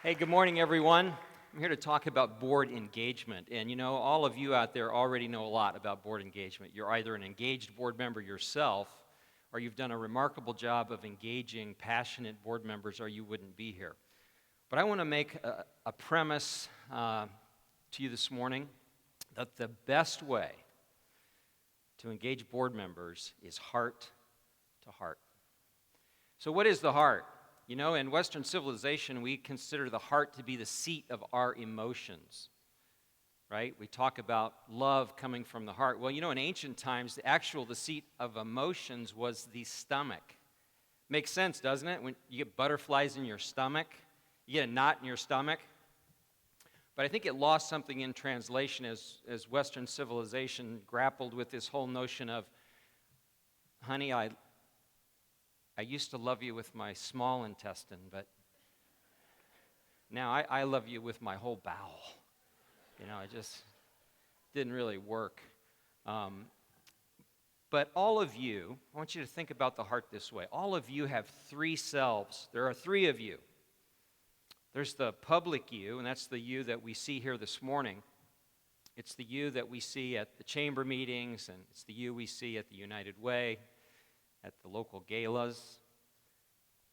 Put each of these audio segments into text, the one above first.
Hey, good morning, everyone. I'm here to talk about board engagement. And you know, all of you out there already know a lot about board engagement. You're either an engaged board member yourself, or you've done a remarkable job of engaging passionate board members, or you wouldn't be here. But I want to make a premise to you this morning that the best way to engage board members is heart to heart. So, what is the heart? You know, in Western civilization, we consider the heart to be the seat of our emotions, right? We talk about love coming from the heart. Well, you know, in ancient times, the seat of emotions was the stomach. Makes sense, doesn't it? When you get butterflies in your stomach, you get a knot in your stomach. But I think it lost something in translation as Western civilization grappled with this whole notion of, honey, I used to love you with my small intestine, but now I love you with my whole bowel. You know, it just didn't really work. But all of you, I want you to think about the heart this way. All of you have three selves. There are three of you. There's the public you, and that's the you that we see here this morning. It's the you that we see at the chamber meetings, and it's the you we see at the United Way, at the local galas.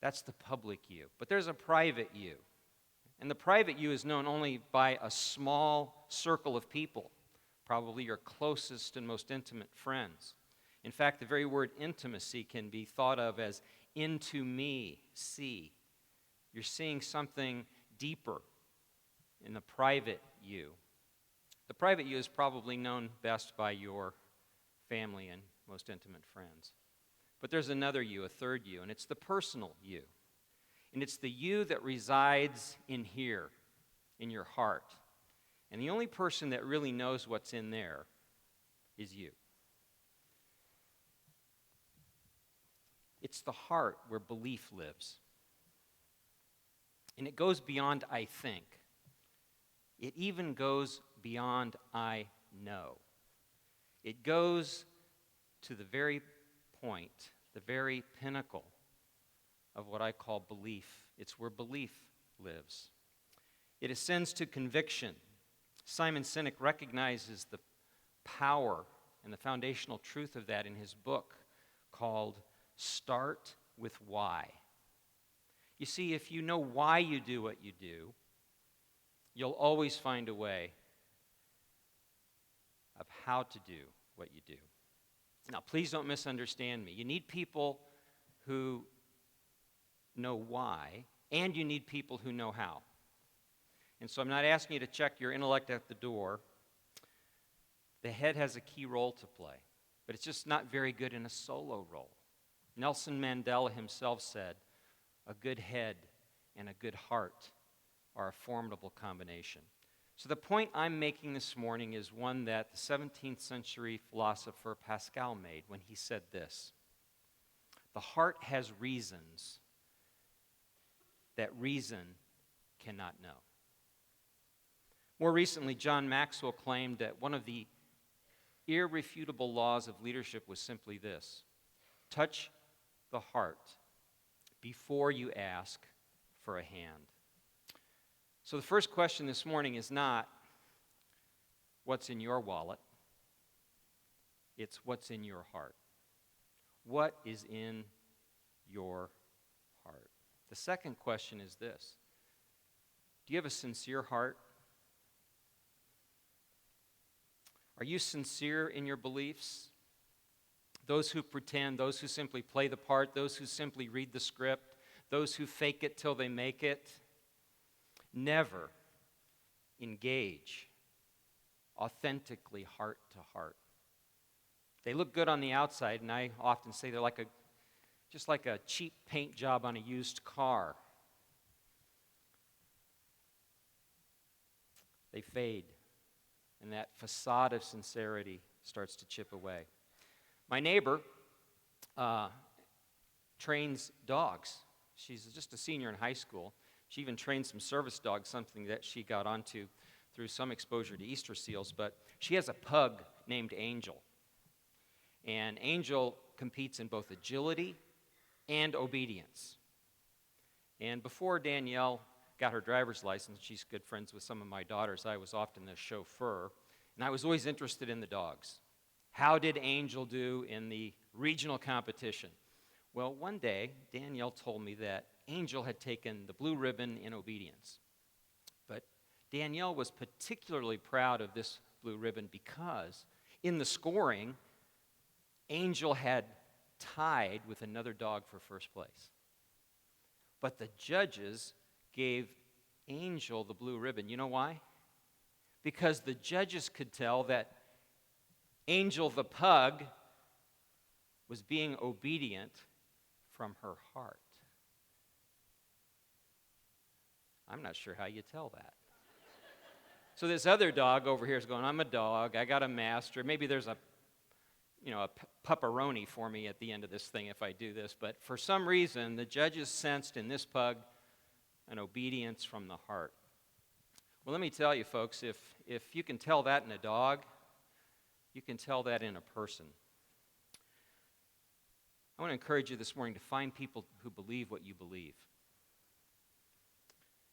That's the public you. But there's a private you. And the private you is known only by a small circle of people, probably your closest and most intimate friends. In fact, the very word intimacy can be thought of as into me, see. You're seeing something deeper in the private you. The private you is probably known best by your family and most intimate friends. But there's another you, a third you, and it's the personal you. And it's the you that resides in here, in your heart. And the only person that really knows what's in there is you. It's the heart where belief lives. And it goes beyond I think. It even goes beyond I know. It goes to the very point, the very pinnacle of what I call belief. It's where belief lives. It ascends to conviction. Simon Sinek recognizes the power and the foundational truth of that in his book called Start with Why. You see, if you know why you do what you do, you'll always find a way of how to do what you do. Now, please don't misunderstand me. You need people who know why, and you need people who know how. And so I'm not asking you to check your intellect at the door. The head has a key role to play, but it's just not very good in a solo role. Nelson Mandela himself said, a good head and a good heart are a formidable combination. So the point I'm making this morning is one that the 17th century philosopher Pascal made when he said this: the heart has reasons that reason cannot know. More recently, John Maxwell claimed that one of the irrefutable laws of leadership was simply this: touch the heart before you ask for a hand. So the first question this morning is not what's in your wallet, it's what's in your heart. What is in your heart? The second question is this: do you have a sincere heart? Are you sincere in your beliefs? Those who pretend, those who simply play the part, those who simply read the script, those who fake it till they make it, never engage authentically heart to heart. They look good on the outside, and I often say they're just like a cheap paint job on a used car. They fade, and that facade of sincerity starts to chip away. My neighbor trains dogs. She's just a senior in high school. She even trained some service dogs, something that she got onto through some exposure to Easter seals. But she has a pug named Angel. And Angel competes in both agility and obedience. And before Danielle got her driver's license. She's good friends with some of my daughters. I was often the chauffeur, and I was always interested in the dogs. How did Angel do in the regional competition? Well, one day, Danielle told me that Angel had taken the blue ribbon in obedience. But Danielle was particularly proud of this blue ribbon because in the scoring, Angel had tied with another dog for first place. But the judges gave Angel the blue ribbon. You know why? Because the judges could tell that Angel the pug was being obedient from her heart. I'm not sure how you tell that. So this other dog over here is going, I'm a dog, I got a master. Maybe there's a pepperoni for me at the end of this thing if I do this. But for some reason, the judges sensed in this pug an obedience from the heart. Well, let me tell you, folks, if you can tell that in a dog, you can tell that in a person. I want to encourage you this morning to find people who believe what you believe.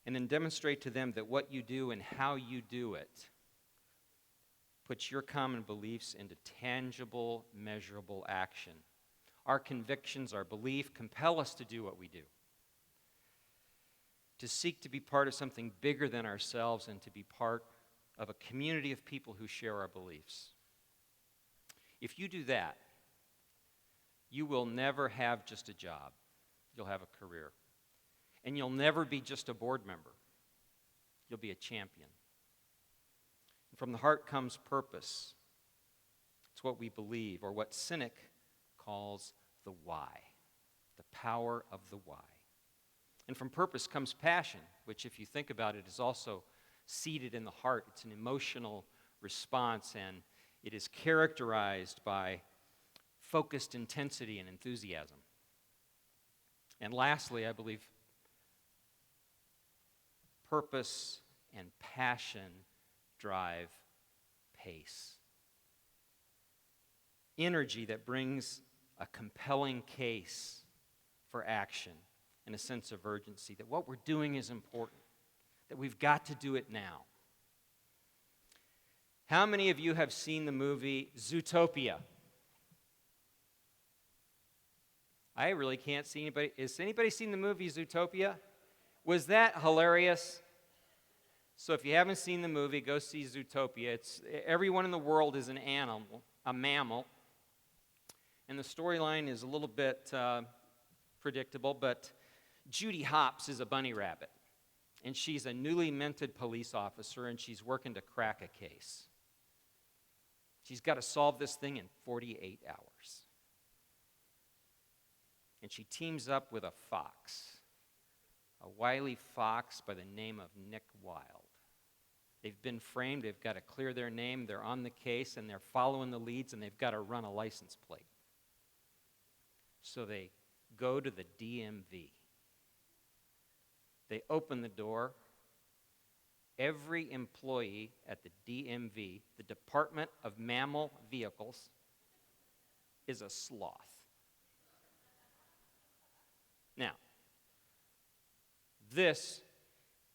And then demonstrate to them that what you do and how you do it puts your common beliefs into tangible, measurable action. Our convictions, our belief compel us to do what we do. To seek to be part of something bigger than ourselves and to be part of a community of people who share our beliefs. If you do that, you will never have just a job. You'll have a career. And you'll never be just a board member. You'll be a champion. And from the heart comes purpose. It's what we believe, or what Cynic calls the why, the power of the why. And from purpose comes passion, which, if you think about it, is also seated in the heart. It's an emotional response, and it is characterized by focused intensity and enthusiasm. And lastly, I believe purpose and passion drive pace. Energy that brings a compelling case for action and a sense of urgency, that what we're doing is important, that we've got to do it now. How many of you have seen the movie Zootopia? I really can't see anybody. Has anybody seen the movie Zootopia? Was that hilarious? So if you haven't seen the movie, go see Zootopia. Everyone in the world is an animal, a mammal. And the storyline is a little bit predictable, but Judy Hopps is a bunny rabbit. And she's a newly minted police officer, and she's working to crack a case. She's got to solve this thing in 48 hours. And she teams up with a fox, a wily fox by the name of Nick Wilde. They've been framed, they've got to clear their name, they're on the case, and they're following the leads, and they've got to run a license plate. So they go to the DMV. They open the door. Every employee at the DMV, the Department of Mammal Vehicles, is a sloth. Now, this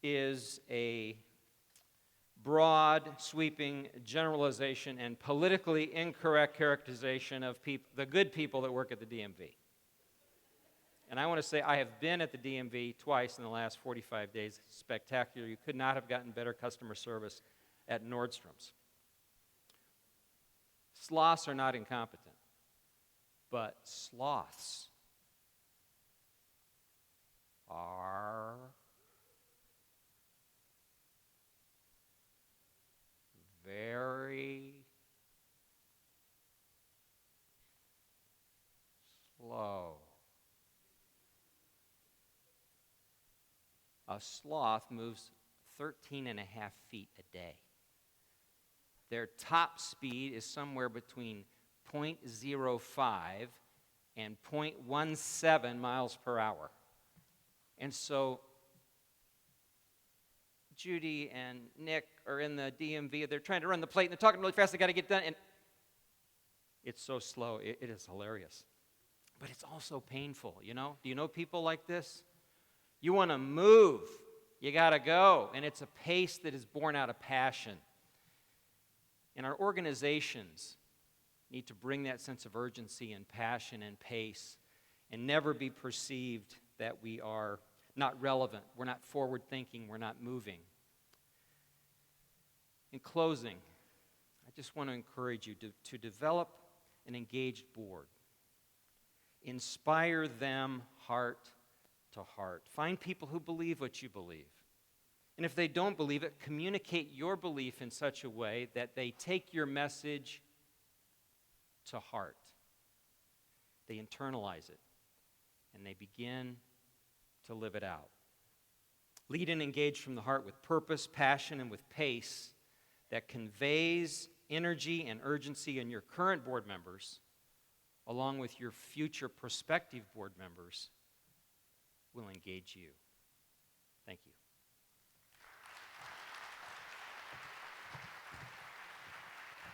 is a broad, sweeping generalization and politically incorrect characterization of the good people that work at the DMV. And I want to say I have been at the DMV twice in the last 45 days. It's spectacular. You could not have gotten better customer service at Nordstrom's. Sloths are not incompetent, but sloths are very slow. A sloth moves 13 and a half feet a day. Their top speed is somewhere between 0.05 and 0.17 miles per hour. And so Judy and Nick are in the DMV. They're trying to run the plate, and they're talking really fast. They got to get done. And it's so slow. It is hilarious. But it's also painful, you know? Do you know people like this? You want to move. You got to go. And it's a pace that is born out of passion. And our organizations need to bring that sense of urgency and passion and pace and never be perceived that we are not relevant, we're not forward-thinking, we're not moving. In closing, I just want to encourage you to develop an engaged board. Inspire them heart to heart. Find people who believe what you believe. And if they don't believe it, communicate your belief in such a way that they take your message to heart. They internalize it, and they begin to live it out. Lead and engage from the heart with purpose, passion, and with pace that conveys energy and urgency in your current board members, along with your future prospective board members, will engage you.